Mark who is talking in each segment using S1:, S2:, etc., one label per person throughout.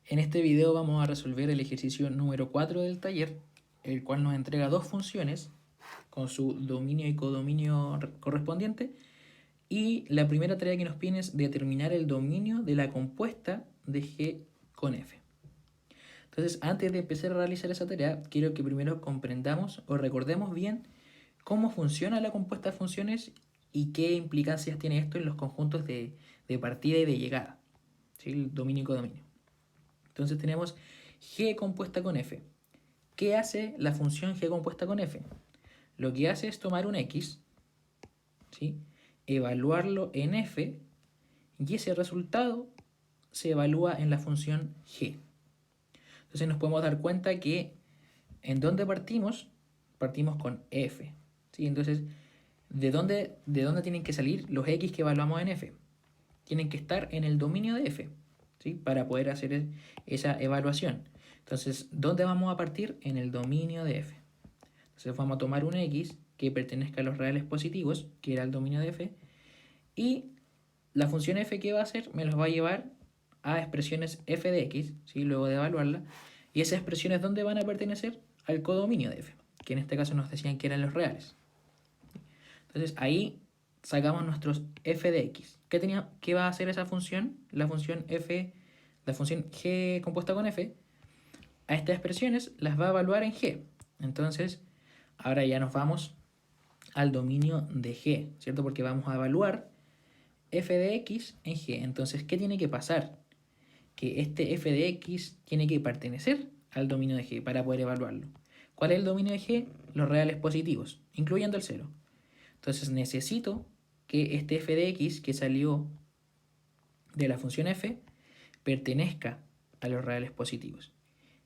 S1: En este video vamos a resolver el ejercicio número 4 del taller, el cual nos entrega dos funciones con su dominio y codominio correspondiente. Y la primera tarea que nos pide es determinar el dominio de la compuesta de G con F. Entonces, antes de empezar a realizar esa tarea, quiero que primero comprendamos o recordemos bien cómo funciona la compuesta de funciones y qué implicancias tiene esto en los conjuntos de partida y de llegada, ¿sí? El dominio y codominio. Entonces tenemos G compuesta con F. ¿Qué hace la función G compuesta con F? Lo que hace es tomar un X, ¿sí? Evaluarlo en F, y ese resultado se evalúa en la función G. Entonces nos podemos dar cuenta que en dónde partimos con F, ¿sí? Entonces, ¿de dónde tienen que salir los X que evaluamos en F? Tienen que estar en el dominio de F, ¿sí? Para poder hacer esa evaluación. Entonces, ¿dónde vamos a partir? En el dominio de F. Entonces vamos a tomar un X que pertenezca a los reales positivos, que era el dominio de F, y la función F que va a hacer me los va a llevar a expresiones F de X, ¿sí? Luego de evaluarla, y esas expresiones ¿dónde van a pertenecer? Al codominio de F, que en este caso nos decían que eran los reales. Entonces ahí sacamos nuestros F de X. ¿Qué va a hacer esa función? La función F, la función G compuesta con F, a estas expresiones las va a evaluar en G. Entonces, ahora ya nos vamos al dominio de G, ¿cierto? Porque vamos a evaluar F de X en G. Entonces, ¿qué tiene que pasar? Que este F de X tiene que pertenecer al dominio de G para poder evaluarlo. ¿Cuál es el dominio de G? Los reales positivos, incluyendo el 0. Entonces necesito que este F de X que salió de la función F pertenezca a los reales positivos.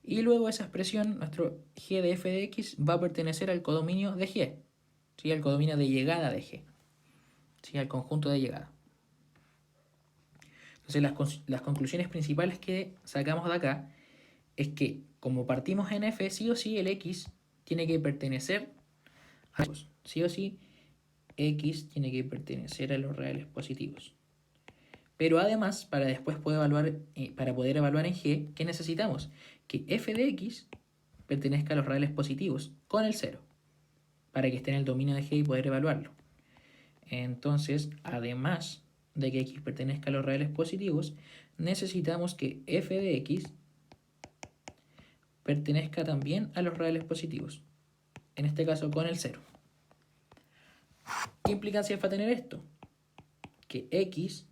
S1: Y luego esa expresión, nuestro G de F de X, va a pertenecer al codominio de G, ¿sí? Al codominio de llegada de G, ¿sí? Al conjunto de llegada. Entonces las conclusiones principales que sacamos de acá es que como partimos en F, sí o sí el X tiene que pertenecer a los, sí o sí X tiene que pertenecer a los reales positivos. Pero además, para después poder evaluar en G, ¿qué necesitamos? Que F de X pertenezca a los reales positivos con el 0, para que esté en el dominio de G y poder evaluarlo. Entonces, además de que X pertenezca a los reales positivos, necesitamos que F de X pertenezca también a los reales positivos, en este caso con el 0. ¿Qué implicancias va a tener esto? Que X,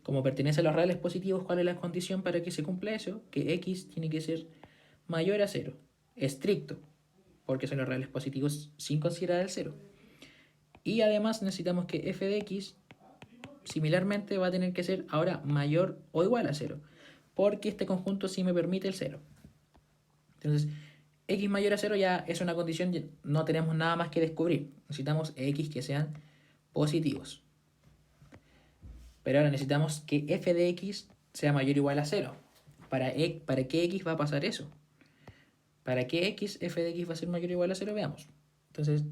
S1: como pertenece a los reales positivos, ¿cuál es la condición para que se cumpla eso? Que X tiene que ser mayor a 0, estricto, porque son los reales positivos sin considerar el 0. Y además necesitamos que F de X, similarmente, va a tener que ser ahora mayor o igual a 0, porque este conjunto sí me permite el 0. Entonces, X mayor a 0 ya es una condición, no tenemos nada más que descubrir. Necesitamos X que sean positivos. Pero ahora necesitamos que F de X sea mayor o igual a 0. ¿Para qué X va a pasar eso? ¿Para qué X F de X va a ser mayor o igual a 0? Veamos. Entonces,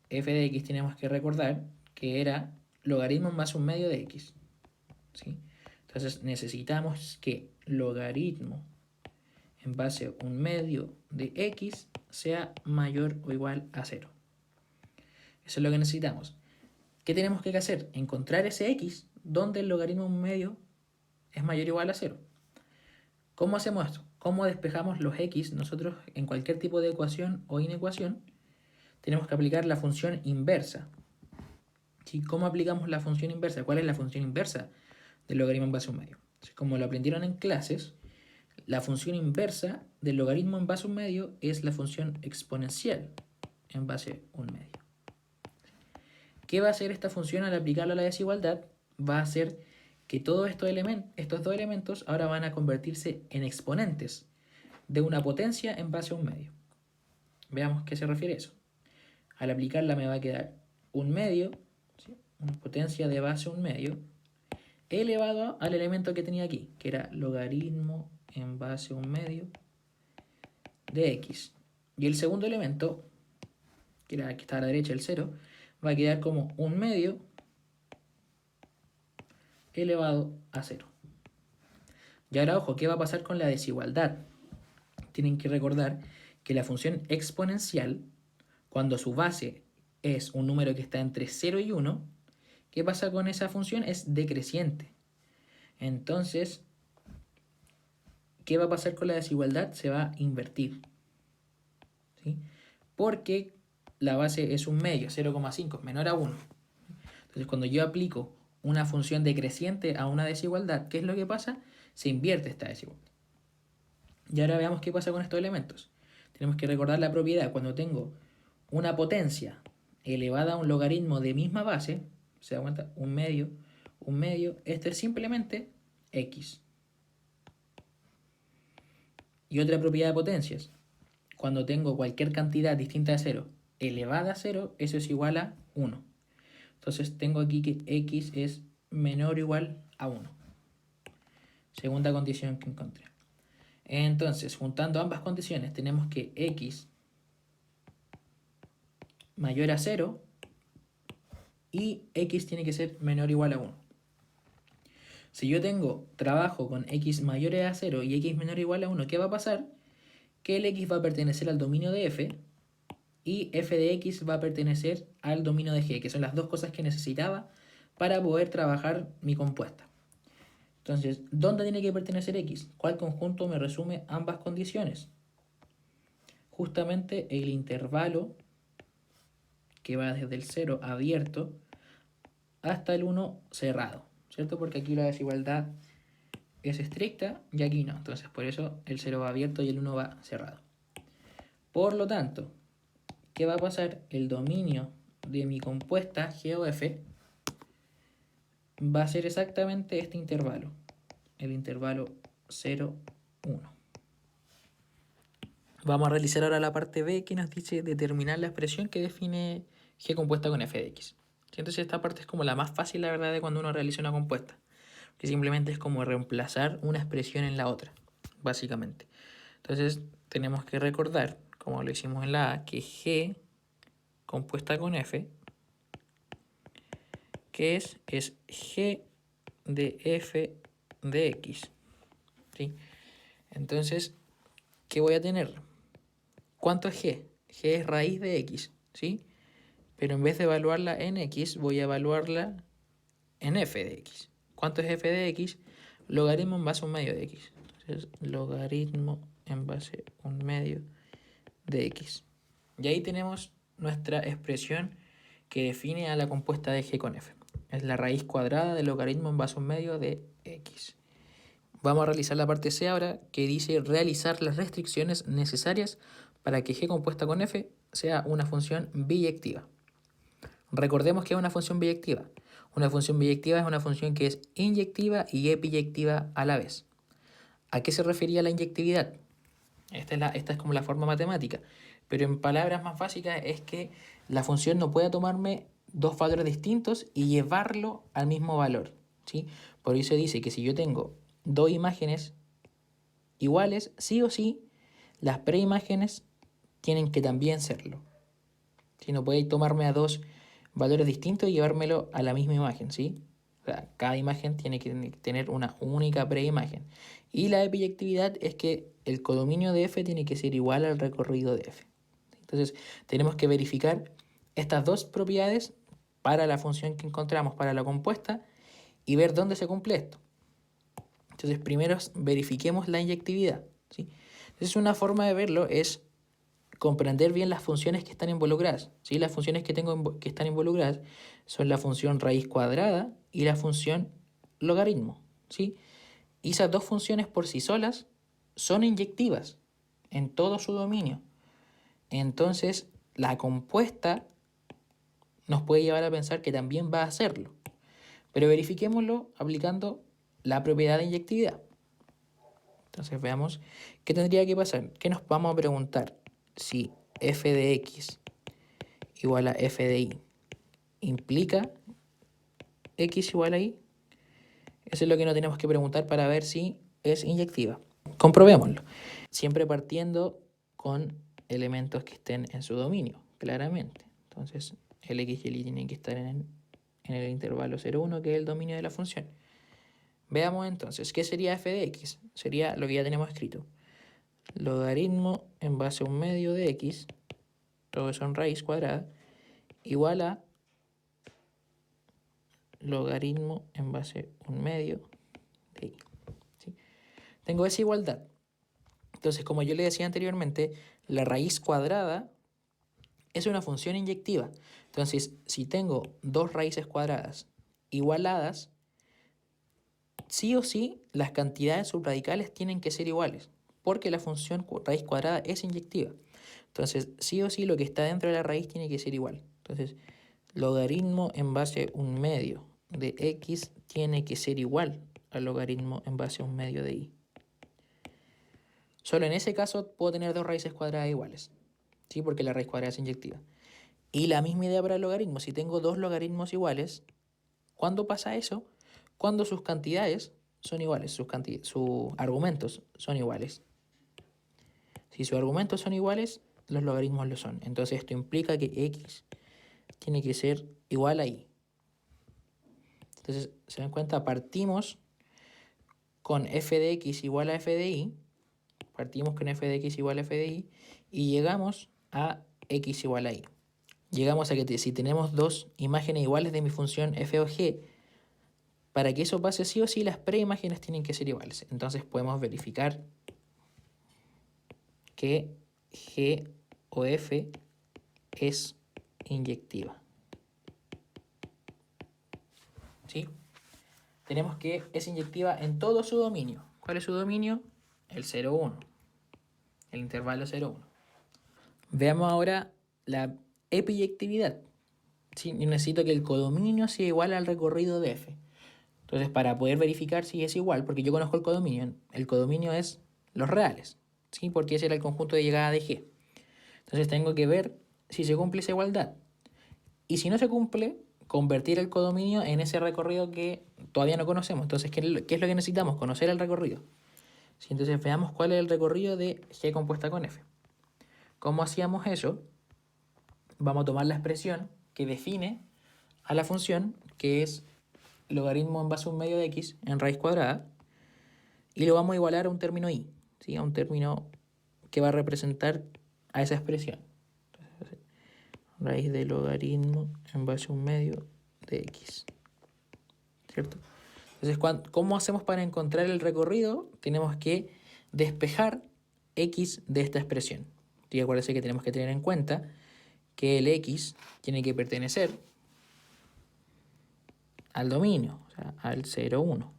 S1: F de X tenemos que recordar que era logaritmo más un medio de X, ¿sí? Entonces necesitamos que logaritmo en base a un medio de X sea mayor o igual a 0. Eso es lo que necesitamos. ¿Qué tenemos que hacer? Encontrar ese X donde el logaritmo de un medio es mayor o igual a 0. ¿Cómo hacemos esto? ¿Cómo despejamos los X? Nosotros en cualquier tipo de ecuación o inecuación tenemos que aplicar la función inversa. ¿Sí? ¿Cómo aplicamos la función inversa? ¿Cuál es la función inversa del logaritmo en base a un medio? Como lo aprendieron en clases, la función inversa del logaritmo en base a un medio es la función exponencial en base a un medio. ¿Qué va a hacer esta función al aplicarla a la desigualdad? Va a hacer que todos estos dos elementos ahora van a convertirse en exponentes de una potencia en base a un medio. Veamos qué se refiere a eso. Al aplicarla me va a quedar un medio, ¿sí? Una potencia de base a un medio, elevado al elemento que tenía aquí, que era logaritmo en base a un medio de X. Y el segundo elemento, que era el que está a la derecha, el 0, va a quedar como un medio elevado a 0. Y ahora, ojo, ¿qué va a pasar con la desigualdad? Tienen que recordar que la función exponencial, cuando su base es un número que está entre 0 y 1, ¿qué pasa con esa función? Es decreciente. Entonces, ¿qué va a pasar con la desigualdad? Se va a invertir, ¿sí? Porque la base es un medio, 0,5, menor a 1. Entonces, cuando yo aplico una función decreciente a una desigualdad, ¿qué es lo que pasa? Se invierte esta desigualdad. Y ahora veamos qué pasa con estos elementos. Tenemos que recordar la propiedad. Cuando tengo una potencia elevada a un logaritmo de misma base, ¿se da cuenta? Un medio, esto es simplemente x. Y otra propiedad de potencias. Cuando tengo cualquier cantidad distinta de 0 elevada a 0, eso es igual a 1. Entonces tengo aquí que x es menor o igual a 1. Segunda condición que encontré. Entonces, juntando ambas condiciones, tenemos que x mayor a 0 y x tiene que ser menor o igual a 1. Si yo trabajo con x mayor a 0 y x menor o igual a 1, ¿qué va a pasar? Que el x va a pertenecer al dominio de f y f de x va a pertenecer al dominio de g, que son las dos cosas que necesitaba para poder trabajar mi compuesta. Entonces, ¿dónde tiene que pertenecer x? ¿Cuál conjunto me resume ambas condiciones? Justamente el intervalo que va desde el 0 abierto hasta el 1 cerrado, ¿cierto? Porque aquí la desigualdad es estricta y aquí no. Entonces, por eso el 0 va abierto y el 1 va cerrado. Por lo tanto, ¿qué va a pasar? El dominio de mi compuesta G o F va a ser exactamente este intervalo, el intervalo 0, 1. Vamos a realizar ahora la parte B, que nos dice determinar la expresión que define G compuesta con f de x. Entonces esta parte es como la más fácil, la verdad, de cuando uno realiza una compuesta, que simplemente es como reemplazar una expresión en la otra, básicamente. Entonces tenemos que recordar, como lo hicimos en la A, que G compuesta con f, que es G de f de x, ¿sí? Entonces, ¿qué voy a tener? ¿Cuánto es G? G es raíz de x, ¿sí? Pero en vez de evaluarla en x, voy a evaluarla en f de x. ¿Cuánto es f de x? Logaritmo en base a un medio de x. Entonces, logaritmo en base a un medio de x. Y ahí tenemos nuestra expresión que define a la compuesta de g con f. Es la raíz cuadrada del logaritmo en base a un medio de x. Vamos a realizar la parte C ahora, que dice realizar las restricciones necesarias para que g compuesta con f sea una función biyectiva. Recordemos que es una función biyectiva. Una función biyectiva es una función que es inyectiva y epiyectiva a la vez. ¿A qué se refería la inyectividad? Esta es como la forma matemática. Pero en palabras más básicas es que la función no puede tomarme dos valores distintos y llevarlo al mismo valor, ¿sí? Por eso dice que si yo tengo dos imágenes iguales, sí o sí, las preimágenes tienen que también serlo. ¿Sí? No puede tomarme a dos valores distintos y llevármelo a la misma imagen, ¿sí? O sea, cada imagen tiene que tener una única preimagen. Y la epiyectividad es que el codominio de f tiene que ser igual al recorrido de f. Entonces, tenemos que verificar estas dos propiedades para la función que encontramos para la compuesta y ver dónde se cumple esto. Entonces, primero verifiquemos la inyectividad, ¿sí? Entonces, una forma de verlo es comprender bien las funciones que están involucradas, ¿sí? Las funciones que están involucradas son la función raíz cuadrada y la función logaritmo, ¿sí? Y esas dos funciones por sí solas son inyectivas en todo su dominio. Entonces, la compuesta nos puede llevar a pensar que también va a hacerlo. Pero verifiquémoslo aplicando la propiedad de inyectividad. Entonces veamos qué tendría que pasar. ¿Qué nos vamos a preguntar? Si f de x igual a f de y implica x igual a y. Eso es lo que nos tenemos que preguntar para ver si es inyectiva. Comprobémoslo. Siempre partiendo con elementos que estén en su dominio, claramente. Entonces, el x y el y tienen que estar en el intervalo 0,1, que es el dominio de la función. Veamos entonces, ¿qué sería f de x? Sería lo que ya tenemos escrito. Logaritmo en base a un medio de x, todo eso en raíz cuadrada, igual a logaritmo en base a un medio de y. ¿Sí? Tengo esa igualdad. Entonces, como yo le decía anteriormente, la raíz cuadrada es una función inyectiva. Entonces, si tengo dos raíces cuadradas igualadas, sí o sí las cantidades subradicales tienen que ser iguales, porque la función raíz cuadrada es inyectiva. Entonces, sí o sí lo que está dentro de la raíz tiene que ser igual. Entonces, logaritmo en base a un medio de x tiene que ser igual al logaritmo en base a un medio de y. Solo en ese caso puedo tener dos raíces cuadradas iguales, ¿sí? Porque la raíz cuadrada es inyectiva. Y la misma idea para el logaritmo. Si tengo dos logaritmos iguales, ¿cuándo pasa eso? Cuando sus cantidades son iguales, sus argumentos son iguales. Si sus argumentos son iguales, los logaritmos lo son. Entonces esto implica que x tiene que ser igual a y. Entonces, se dan cuenta, partimos con f de x igual a f de y. Partimos con f de x igual a f de y. Y llegamos a x igual a y. Llegamos a que si tenemos dos imágenes iguales de mi función f o g, para que eso pase sí o sí, las preimágenes tienen que ser iguales. Entonces podemos verificar que g o f es inyectiva. ¿Sí? Tenemos que es inyectiva en todo su dominio. ¿Cuál es su dominio? El 0, 1. El intervalo 0, 1. Veamos ahora la epiyectividad. ¿Sí? Yo necesito que el codominio sea igual al recorrido de f. Entonces, para poder verificar si es igual, porque yo conozco el codominio es los reales, ¿sí? Porque ese era el conjunto de llegada de G. Entonces, tengo que ver si se cumple esa igualdad. Y si no se cumple, convertir el codominio en ese recorrido que todavía no conocemos. Entonces, ¿qué es lo que necesitamos? Conocer el recorrido. ¿Sí? Entonces, veamos cuál es el recorrido de G compuesta con F. ¿Cómo hacíamos eso? Vamos a tomar la expresión que define a la función, que es logaritmo en base a un medio de x en raíz cuadrada, y lo vamos a igualar a un término y, ¿sí? A un término que va a representar a esa expresión. Entonces, raíz de logaritmo en base a un medio de x, ¿cierto? Entonces, ¿cómo hacemos para encontrar el recorrido? Tenemos que despejar x de esta expresión. Y acuérdense que tenemos que tener en cuenta que el x tiene que pertenecer al dominio, o sea, al 0, 1.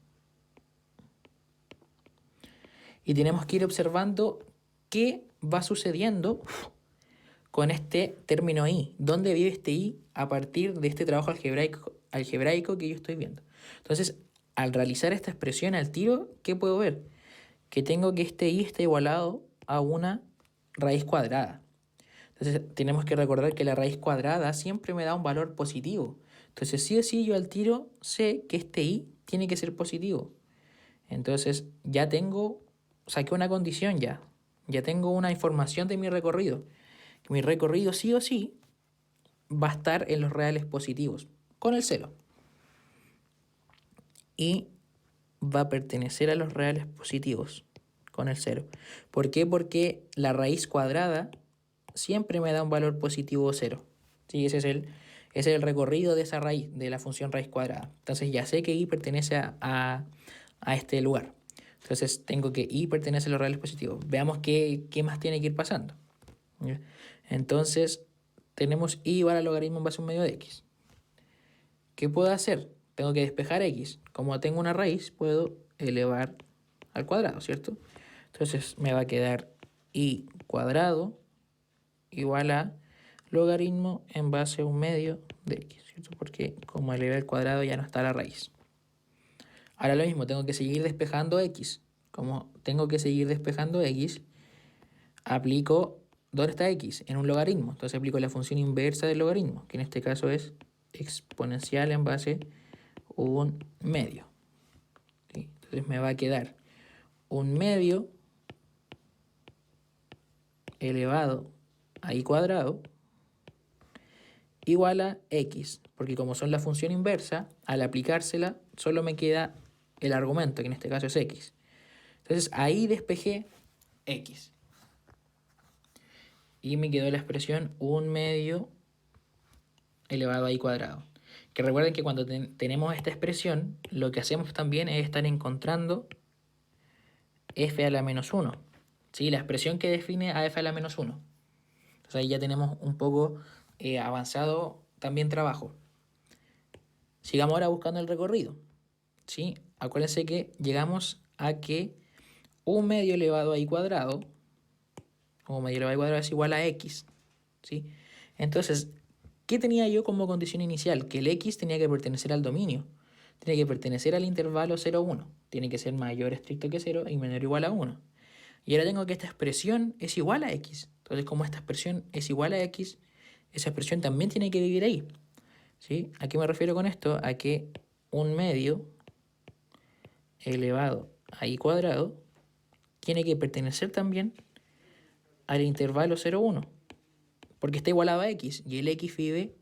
S1: Y tenemos que ir observando qué va sucediendo con este término i. ¿Dónde vive este i a partir de este trabajo algebraico que yo estoy viendo? Entonces, al realizar esta expresión al tiro, ¿qué puedo ver? Que tengo que este i está igualado a una raíz cuadrada. Entonces, tenemos que recordar que la raíz cuadrada siempre me da un valor positivo. Entonces, sí o sí, yo al tiro sé que este i tiene que ser positivo. Entonces, ya saqué una condición ya. Ya tengo una información de mi recorrido. Mi recorrido sí o sí va a estar en los reales positivos, con el 0. Y va a pertenecer a los reales positivos, con el 0. ¿Por qué? Porque la raíz cuadrada siempre me da un valor positivo 0. ¿Sí? Ese es el recorrido de esa raíz, de la función raíz cuadrada. Entonces ya sé que i pertenece a este lugar. Entonces tengo que i pertenece a los reales positivos. Veamos qué más tiene que ir pasando. Entonces tenemos i igual al logaritmo en base a un medio de x. ¿Qué puedo hacer? Tengo que despejar x. Como tengo una raíz, puedo elevar al cuadrado, ¿cierto? Entonces me va a quedar i cuadrado igual a logaritmo en base a un medio de x, ¿cierto? Porque como elevé al cuadrado ya no está la raíz. Ahora lo mismo, tengo que seguir despejando x. Como tengo que seguir despejando x, aplico, ¿dónde está x? En un logaritmo. Entonces aplico la función inversa del logaritmo, que en este caso es exponencial en base a un medio. ¿Sí? Entonces me va a quedar un medio elevado a i cuadrado igual a x, porque como son la función inversa, al aplicársela solo me queda el argumento, que en este caso es x. Entonces ahí despejé x. Y me quedó la expresión 1/2 elevado a i cuadrado. Que recuerden que cuando tenemos esta expresión, lo que hacemos también es estar encontrando f a la menos 1. ¿Sí? La expresión que define a f a la menos 1. Entonces ahí ya tenemos un poco avanzado también trabajo. Sigamos ahora buscando el recorrido. ¿Sí? Acuérdense que llegamos a que 1/2 elevado a i cuadrado, 1/2 elevado a i cuadrado es igual a x. ¿Sí? Entonces, ¿qué tenía yo como condición inicial? Que el x tenía que pertenecer al dominio. Tiene que pertenecer al intervalo 0, 1. Tiene que ser mayor estricto que 0 y menor o igual a 1. Y ahora tengo que esta expresión es igual a x. Entonces, como esta expresión es igual a x, esa expresión también tiene que vivir ahí. ¿Sí? ¿A qué me refiero con esto? A que 1/2 elevado a i cuadrado tiene que pertenecer también al intervalo 0, 1. Porque está igualado a x y el x vive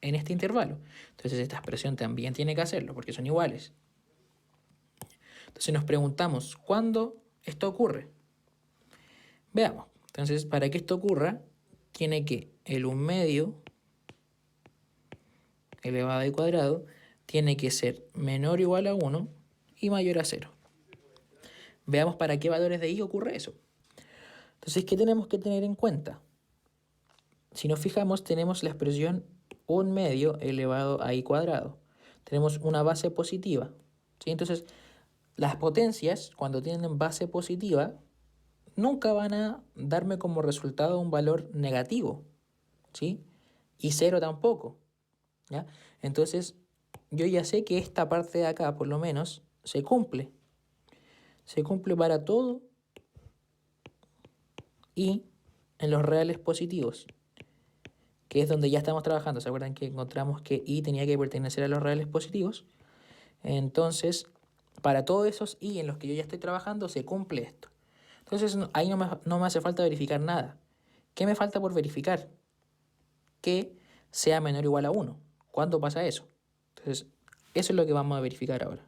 S1: en este intervalo. Entonces esta expresión también tiene que hacerlo porque son iguales. Entonces nos preguntamos, ¿cuándo esto ocurre? Veamos. Entonces, para que esto ocurra, tiene que el 1/2 elevado a i cuadrado tiene que ser menor o igual a 1 y mayor a 0. Veamos para qué valores de i ocurre eso. Entonces, ¿qué tenemos que tener en cuenta? Si nos fijamos, tenemos la expresión 1/2 elevado a i cuadrado. Tenemos una base positiva. ¿Sí? Entonces, las potencias, cuando tienen base positiva, nunca van a darme como resultado un valor negativo. ¿Sí? Y 0 tampoco. ¿Ya? Entonces, yo ya sé que esta parte de acá, por lo menos, se cumple. Se cumple para todo y en los reales positivos, que es donde ya estamos trabajando. ¿Se acuerdan que encontramos que i tenía que pertenecer a los reales positivos? Entonces, para todos esos i en los que yo ya estoy trabajando, se cumple esto. Entonces, ahí no me hace falta verificar nada. ¿Qué me falta por verificar? Que sea menor o igual a 1. ¿Cuándo pasa eso? Entonces, eso es lo que vamos a verificar ahora.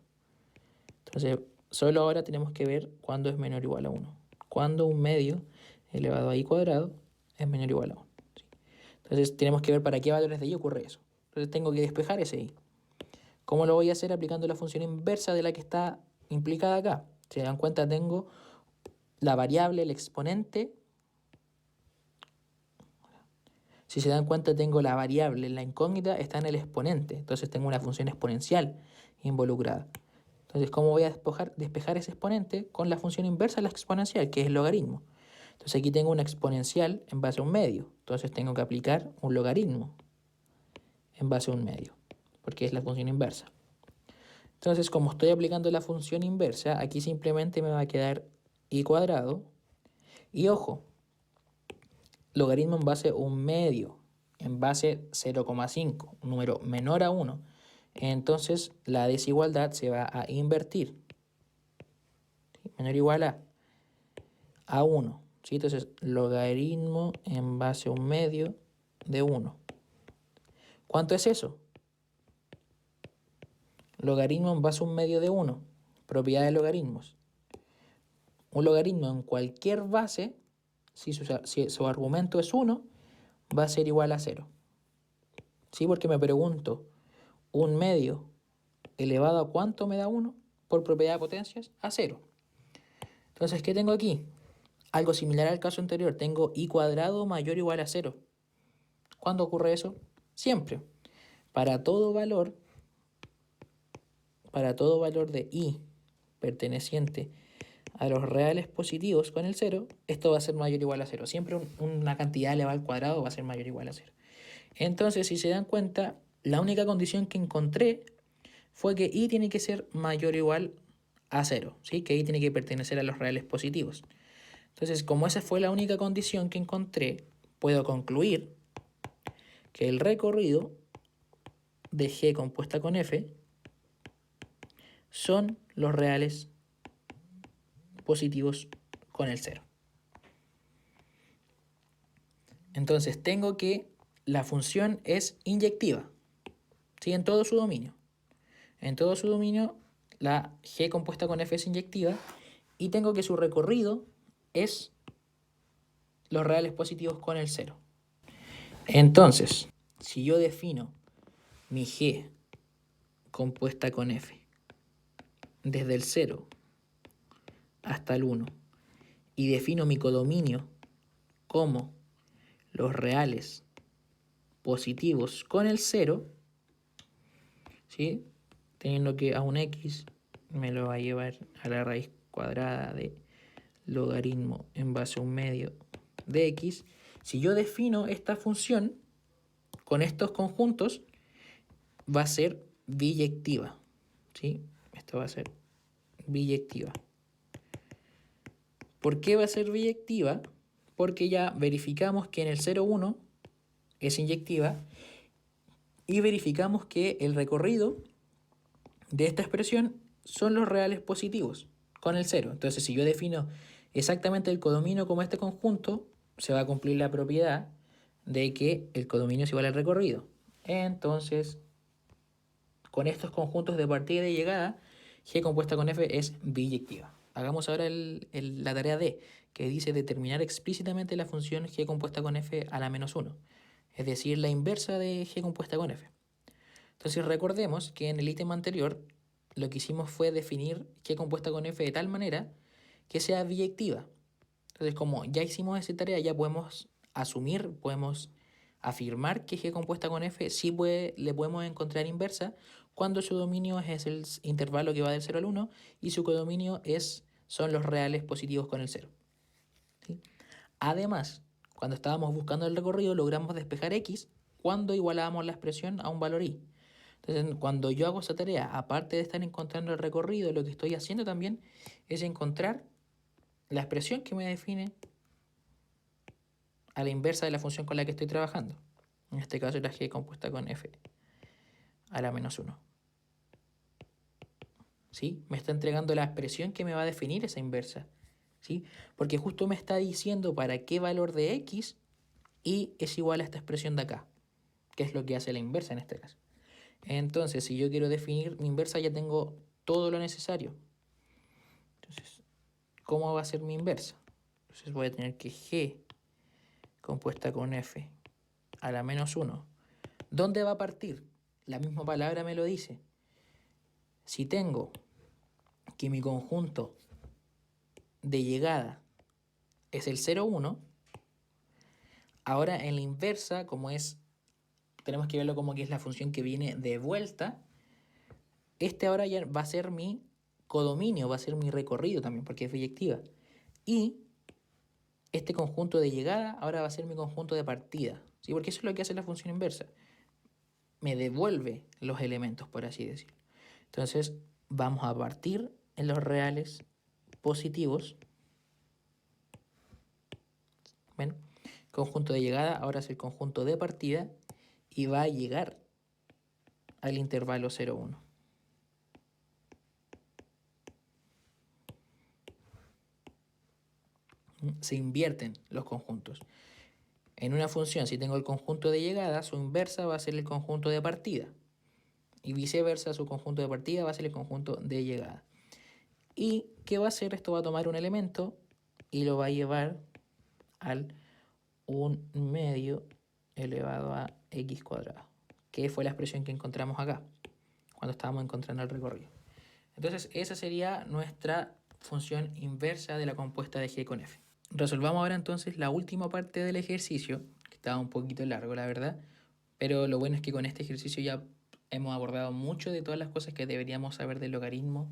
S1: Entonces, solo ahora tenemos que ver cuándo es menor o igual a 1. Cuándo 1/2 elevado a i cuadrado es menor o igual a 1. ¿Sí? Entonces, tenemos que ver para qué valores de i ocurre eso. Entonces, tengo que despejar ese i. ¿Cómo lo voy a hacer? Aplicando la función inversa de la que está implicada acá. Si se dan cuenta, tengo la variable, el exponente. Si se dan cuenta, tengo la variable, la incógnita está en el exponente. Entonces tengo una función exponencial involucrada. Entonces, ¿cómo voy a despejar ese exponente? Con la función inversa de la exponencial, que es el logaritmo. Entonces aquí tengo una exponencial en base a 1/2. Entonces tengo que aplicar un logaritmo en base a 1/2, porque es la función inversa. Entonces, como estoy aplicando la función inversa, aquí simplemente me va a quedar i cuadrado. Y ojo, logaritmo en base 1/2, en base 0,5, un número menor a 1. Entonces la desigualdad se va a invertir. ¿Sí? Menor o igual a 1. ¿Sí? Entonces logaritmo en base 1/2 de 1. ¿Cuánto es eso? Logaritmo en base 1/2 de 1. Propiedad de logaritmos. Un logaritmo en cualquier base, si su argumento es 1, va a ser igual a 0. ¿Sí? Porque me pregunto, 1/2 elevado a ¿cuánto me da 1? Por propiedad de potencias, a 0. Entonces, ¿qué tengo aquí? Algo similar al caso anterior. Tengo i cuadrado mayor o igual a 0. ¿Cuándo ocurre eso? Siempre. Para todo valor de i perteneciente a los reales positivos con el 0, esto va a ser mayor o igual a 0. Siempre una cantidad elevada al cuadrado va a ser mayor o igual a 0. Entonces, si se dan cuenta, la única condición que encontré fue que i tiene que ser mayor o igual a 0, ¿sí? Que i tiene que pertenecer a los reales positivos. Entonces, como esa fue la única condición que encontré, puedo concluir que el recorrido de g compuesta con f son los reales positivos con el 0. Entonces, tengo que la función es inyectiva, ¿sí? En todo su dominio. En todo su dominio, la G compuesta con F es inyectiva y tengo que su recorrido es los reales positivos con el 0. Entonces, si yo defino mi G compuesta con F desde el 0 hasta el 1 y defino mi codominio como los reales positivos con el 0, ¿sí? Teniendo que a un x me lo va a llevar a la raíz cuadrada de logaritmo en base a un medio de x. Si yo defino esta función con estos conjuntos, va a ser biyectiva, ¿sí? Esto va a ser biyectiva. ¿Por qué va a ser biyectiva? Porque ya verificamos que en el 0,1 es inyectiva y verificamos que el recorrido de esta expresión son los reales positivos con el 0. Entonces, si yo defino exactamente el codominio como este conjunto, se va a cumplir la propiedad de que el codominio es igual al recorrido. Entonces, con estos conjuntos de partida y de llegada, G compuesta con F es biyectiva. Hagamos ahora la tarea D, que dice determinar explícitamente la función G compuesta con F a la menos 1, es decir, la inversa de G compuesta con F. Entonces recordemos que en el ítem anterior lo que hicimos fue definir G compuesta con F de tal manera que sea biyectiva. Entonces, como ya hicimos esa tarea, ya podemos asumir, podemos afirmar que G compuesta con F sí le podemos encontrar inversa cuando su dominio es el intervalo que va del 0 al 1 y su codominio son los reales positivos con el 0. ¿Sí? Además, cuando estábamos buscando el recorrido, logramos despejar x cuando igualábamos la expresión a un valor y. Entonces, cuando yo hago esa tarea, aparte de estar encontrando el recorrido, lo que estoy haciendo también es encontrar la expresión que me define a la inversa de la función con la que estoy trabajando. En este caso, la G compuesta con F a la menos 1. ¿Sí? Me está entregando la expresión que me va a definir esa inversa. ¿Sí? Porque justo me está diciendo para qué valor de x y es igual a esta expresión de acá, que es lo que hace la inversa en este caso. Entonces, si yo quiero definir mi inversa, ya tengo todo lo necesario. Entonces, ¿cómo va a ser mi inversa? Entonces voy a tener que G compuesta con F a la menos 1. ¿Dónde va a partir? La misma palabra me lo dice. Si tengo que mi conjunto de llegada es el 0,1, ahora en la inversa, tenemos que verlo como que es la función que viene de vuelta, ahora ya va a ser mi codominio, va a ser mi recorrido también, porque es biyectiva. Y este conjunto de llegada ahora va a ser mi conjunto de partida, ¿sí? Porque eso es lo que hace la función inversa. Me devuelve los elementos, por así decirlo. Entonces, vamos a partir en los reales positivos. Bueno, conjunto de llegada ahora es el conjunto de partida y va a llegar al intervalo 0,1. Se invierten los conjuntos. En una función, si tengo el conjunto de llegada, su inversa va a ser el conjunto de partida. Y viceversa, su conjunto de partida va a ser el conjunto de llegada. ¿Y qué va a hacer? Esto va a tomar un elemento y lo va a llevar al 1 medio elevado a x cuadrado, que fue la expresión que encontramos acá, cuando estábamos encontrando el recorrido. Entonces, esa sería nuestra función inversa de la compuesta de G con F. Resolvamos ahora entonces la última parte del ejercicio, que estaba un poquito largo, la verdad, pero lo bueno es que con este ejercicio ya hemos abordado mucho de todas las cosas que deberíamos saber del logaritmo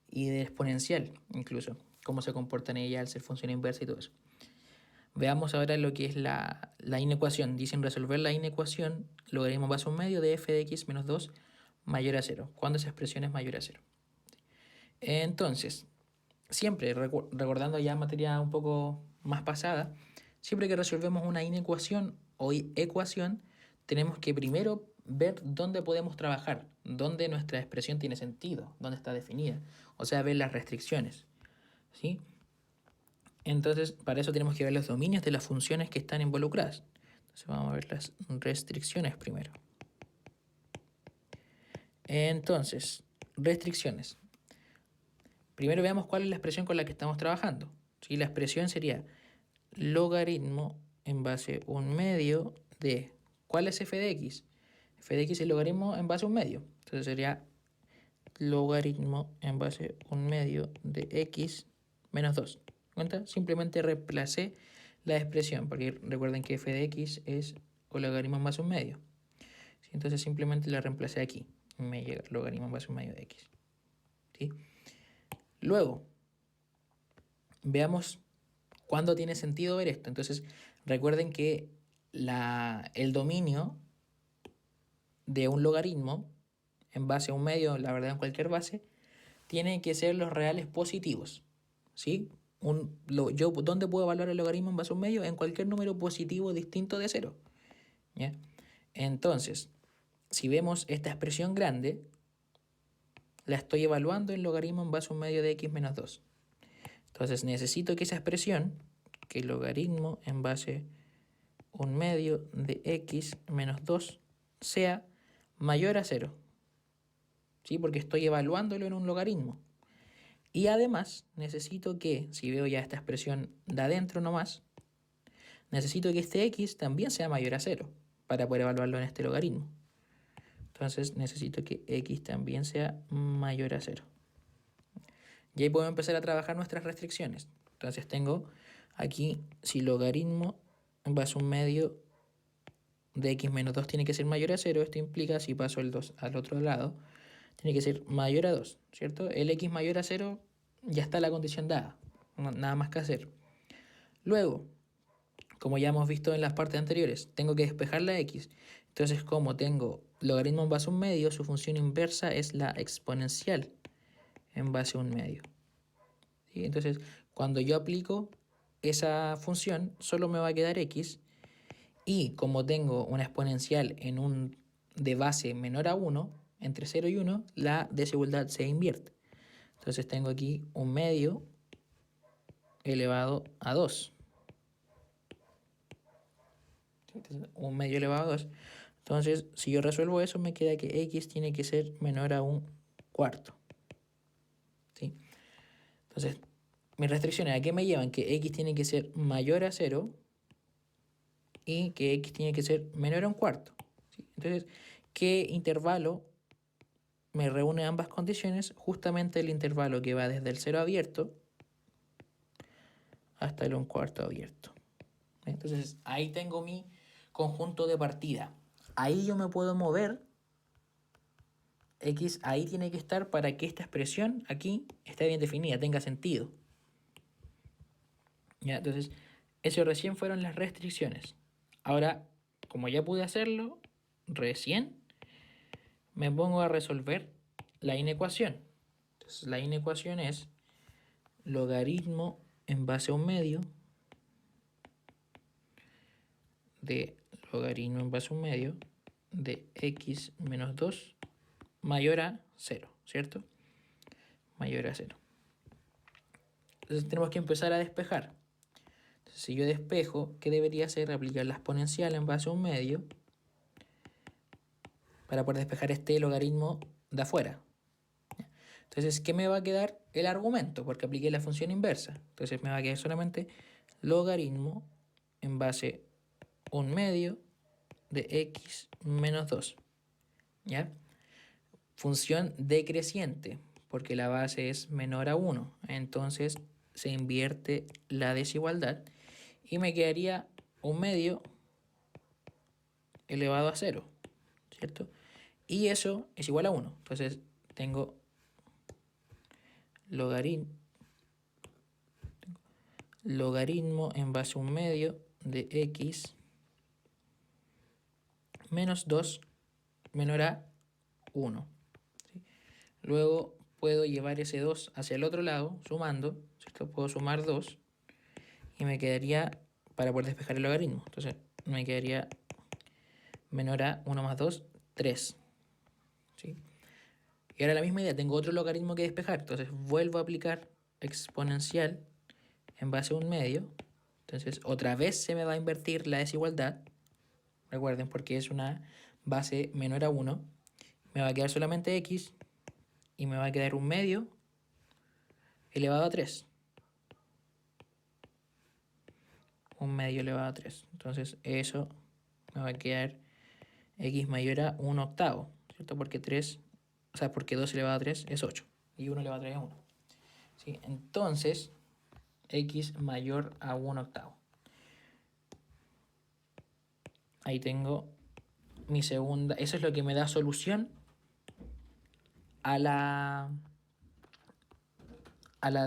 S1: y del exponencial, incluso, cómo se comportan ellas al ser función inversa y todo eso. Veamos ahora lo que es la inecuación. Dicen resolver la inecuación logaritmo base a un medio de f de x menos 2 mayor a 0, cuando esa expresión es mayor a 0. Entonces, siempre, recordando ya materia un poco más pasada, siempre que resolvemos una inecuación o ecuación, tenemos que primero ver dónde podemos trabajar, dónde nuestra expresión tiene sentido, dónde está definida, o sea, ver las restricciones, ¿sí? Entonces, para eso tenemos que ver los dominios de las funciones que están involucradas. Entonces, vamos a ver las restricciones primero. Entonces, restricciones. Primero veamos cuál es la expresión con la que estamos trabajando. ¿Sí? La expresión sería logaritmo en base a 1/2 de... ¿Cuál es f de x? F de x es el logaritmo en base a 1/2. Entonces sería logaritmo en base a 1/2 de x menos 2. ¿Cuenta? Simplemente reemplacé la expresión, porque recuerden que f de x es o logaritmo en base a 1/2. ¿Sí? Entonces simplemente la reemplacé aquí. Me llega logaritmo en base a 1/2 de x. ¿Sí? Luego, veamos cuándo tiene sentido ver esto. Entonces, recuerden que el dominio de un logaritmo en base a 1/2, la verdad en cualquier base, tienen que ser los reales positivos. ¿Sí? ¿Dónde puedo evaluar el logaritmo en base a 1/2? En cualquier número positivo distinto de 0. ¿Ya? Entonces, si vemos esta expresión grande, la estoy evaluando en logaritmo en base a 1/2 de x menos 2. Entonces necesito que esa expresión, que el logaritmo en base a 1/2 de x menos 2, sea mayor a 0. ¿Sí? Porque estoy evaluándolo en un logaritmo. Y además necesito que, si veo ya esta expresión de adentro nomás, necesito que este x también sea mayor a 0 para poder evaluarlo en este logaritmo. Entonces necesito que x también sea mayor a 0. Y ahí podemos empezar a trabajar nuestras restricciones. Entonces tengo aquí, si logaritmo en base a 1/2 de x menos 2 tiene que ser mayor a 0, esto implica, si paso el 2 al otro lado, tiene que ser mayor a 2, ¿cierto? El x mayor a 0, ya está la condición dada, nada más que hacer. Luego, como ya hemos visto en las partes anteriores, tengo que despejar la x. Entonces, como tengo logaritmo en base a 1/2, su función inversa es la exponencial en base a 1/2. ¿Sí? Entonces, cuando yo aplico esa función, solo me va a quedar x. Y como tengo una exponencial de base menor a 1, entre 0 y 1, la desigualdad se invierte. Entonces tengo aquí 1/2 elevado a 2. Entonces, 1/2 elevado a 2. Entonces, si yo resuelvo eso, me queda que x tiene que ser menor a 1/4. ¿Sí? Entonces, mis restricciones, ¿a qué me llevan? Que x tiene que ser mayor a 0 y que x tiene que ser menor a 1/4. ¿Sí? Entonces, ¿qué intervalo me reúne ambas condiciones? Justamente el intervalo que va desde el 0 abierto hasta el 1/4 abierto. Entonces, ahí tengo mi conjunto de partida. Ahí yo me puedo mover. X ahí tiene que estar para que esta expresión aquí esté bien definida, tenga sentido. ¿Ya? Entonces, eso recién fueron las restricciones. Ahora, como ya pude hacerlo, recién me pongo a resolver la inecuación. Entonces, la inecuación es logaritmo en base a 1/2 de logaritmo en base a 1/2 de x menos 2 mayor a 0, ¿cierto? Mayor a 0. Entonces tenemos que empezar a despejar. Entonces, si yo despejo, ¿qué debería hacer? Aplicar la exponencial en base a 1/2 para poder despejar este logaritmo de afuera. Entonces, ¿qué me va a quedar? El argumento, porque apliqué la función inversa. Entonces me va a quedar solamente logaritmo en base a 1/2 de x menos 2. ¿Ya? Función decreciente, porque la base es menor a 1. Entonces se invierte la desigualdad y me quedaría 1/2 elevado a 0, ¿cierto? Y eso es igual a 1. Entonces tengo logaritmo en base a 1/2 de x menos 2 menor a 1. ¿Sí? Luego puedo llevar ese 2 hacia el otro lado, sumando, ¿cierto? Puedo sumar 2 y me quedaría, para poder despejar el logaritmo, entonces me quedaría menor a 1 más 2, 3. ¿Sí? Y ahora la misma idea, tengo otro logaritmo que despejar, entonces vuelvo a aplicar exponencial en base a 1/2. Entonces otra vez se me va a invertir la desigualdad, recuerden, porque es una base menor a 1. Me va a quedar solamente x y me va a quedar un medio elevado a 3. Un medio elevado a 3. Entonces eso me va a quedar x mayor a 1 octavo, ¿cierto? Porque 3, o sea, porque 2 elevado a 3 es 8 y 1 elevado a 3 es 1. ¿Sí? Entonces, x mayor a 1 octavo. Ahí tengo mi segunda, eso es lo que me da solución a la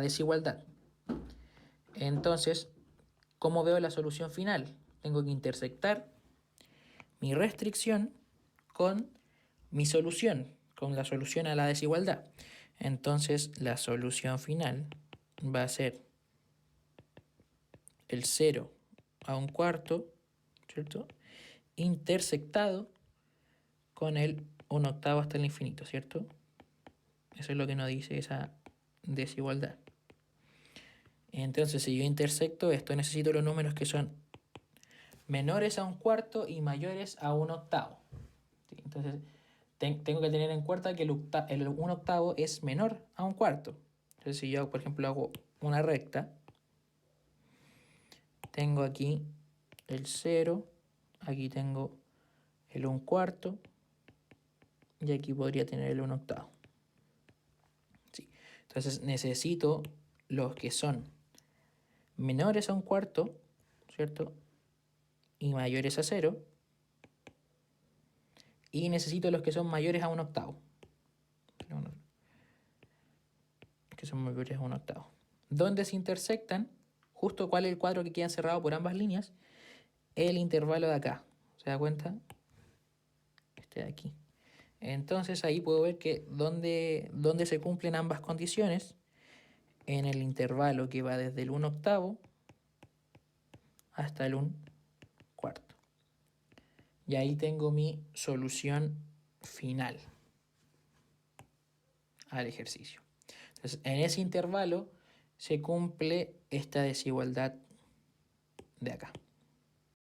S1: desigualdad. Entonces, ¿cómo veo la solución final? Tengo que intersectar mi restricción con mi solución, con la solución a la desigualdad. Entonces, la solución final va a ser el 0 a un cuarto, ¿cierto? Intersectado con el 1 octavo hasta el infinito, ¿cierto? Eso es lo que nos dice esa desigualdad. Entonces, si yo intersecto esto, necesito los números que son menores a un cuarto y mayores a un octavo. ¿Sí? Entonces, tengo que tener en cuenta que el 1 octavo es menor a un cuarto. Entonces, si yo, por ejemplo, hago una recta, tengo aquí el 0, aquí tengo el 1 cuarto y aquí podría tener el 1 octavo. ¿Sí? Entonces, necesito los que son menores a un cuarto, ¿cierto? Y mayores a 0. Y necesito los que son mayores a un octavo. Que son mayores a un octavo. Donde se intersectan, justo cuál es el cuadro que queda cerrado por ambas líneas, el intervalo de acá. ¿Se da cuenta? Este de aquí. Entonces ahí puedo ver que donde se cumplen ambas condiciones, en el intervalo que va desde el 1 octavo hasta el 1 cuarto. Y ahí tengo mi solución final al ejercicio. Entonces, en ese intervalo se cumple esta desigualdad de acá.